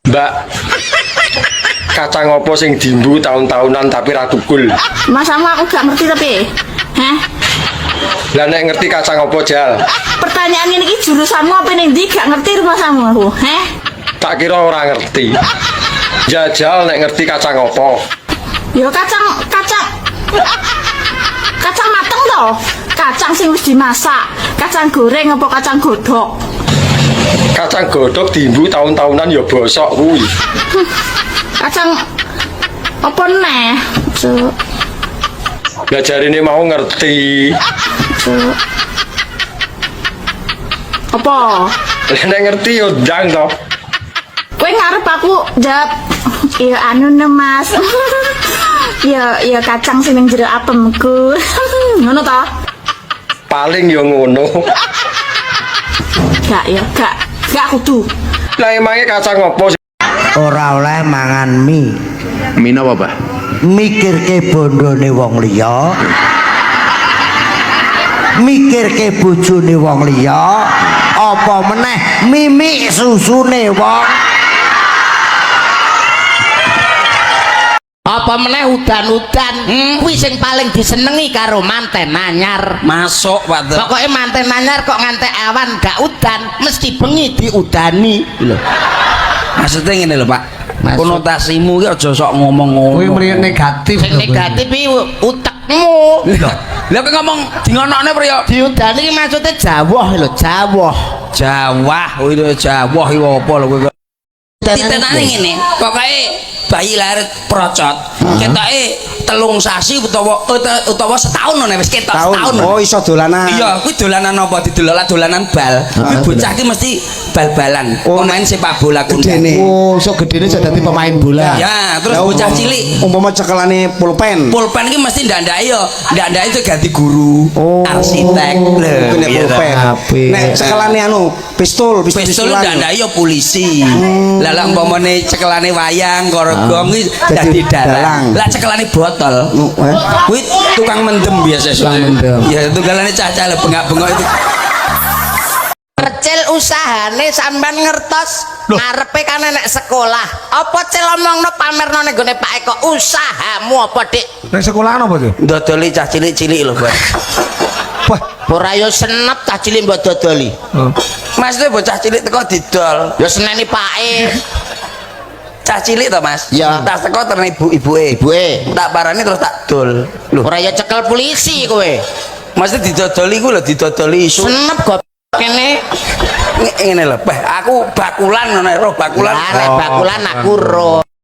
Mbak, kacang apa sing dimbu tahun-tahunan tapi ra tukul? Masamu aku gak ngerti tapi. Hah? Lah nek ngerti kacang apa Jal? Pertanyaan ini jurusanmu apa ning ndi gak ngerti masamu aku. Hah? Tak kira ora ngerti. Jajal nek ngerti kacang apa? Ya kacang mateng toh. Kacang sing wis dimasak. Kacang goreng apa kacang godhog? Kacang godhog dimbu tahun-tahunan ya bosok kuwi. Kacang apa neh? Cuk. Lah jarine mau ngerti. Cuk. Apa? Lah nek ngerti yo ndang to. Kowe ngarep aku jawab ya anu ne Mas. ya kacang sing ning jero apemku. Ngono ta? Paling yo ngono. Gak kudu. Lah emangnya kacang apa sih? Ora oleh mangan mie. Mie apa, Pak? Mikirke bondone wong liya. Mikirke bojone wong liya. Apa meneh mimik susune wong. Apa meneh udan-udan kuwi sing paling disenengi karo manten anyar. Masuk, Pak. Pokoke manten anyar kok ngantek awan gak udan mesti bengi diudani lho. Maksudnya ngene lho, Pak. Maksud- Konotasimu ki aja sok ngomong ngono. Kuwi mriyek negatif. Sing negatif iki utekmu. Lah kok ngomong dingonokne priyo? Diudani iki maksude jawah lho, jawah. Jawah, kuwi lho jawah iki apa lho kowe. Titenane ngene, pokoke bayi lahir procot. Ketoke telung sasi utawa setahun ngono wis ketok setahun. Oh iso dolanan. Iya, kuwi dolanan apa? Didelok dolanan bal. Kuwi bocah ki mesti bal-balan. Pemain sepak bola Gedene. Oh, iso gedene iso dadi pemain bola. Ya, terus bocah cilik Umpama cekelane pulpen. pulpen ki mesti ndak-ndake yo. Ndak-ndake itu ganti guru, arsitek. Lho, Kene iya pulpen. ta. Nek cekelane anu pistol Pistol ndak-ndake yo polisi. Lah lek umpamane cekelane wayang karo gong ki dadi dalang. Lah cekelane botol. Kuwi tukang mendem biasa mendem. Ya tunggalane cah-cah bengak-bengok itu. Recil usahane sampean ngertos ngarepe kan nek sekolah. Apa cil omongno pamerno ning gone Pak Eko usahamu apa, Dik? Nek sekolahan apa ki? Dodoli cah cilik-cilik lho, Bos. Wah, Ora yo senep cah cilik mbok dodoli. Maksudnya bocah cilik teko didol. Ya seneni pake. Cah cilik to, Mas? Ya. Tak teko terus ibuke. Ibuke. Tak parani terus tak dol. Lho, Ora yo cekel polisi kowe. maksudnya didodoli ku lho didodoli isu. Senep kok kene. Ngene lho, aku bakulan ngono roh bakulan. Lah nek bakulan aku ro.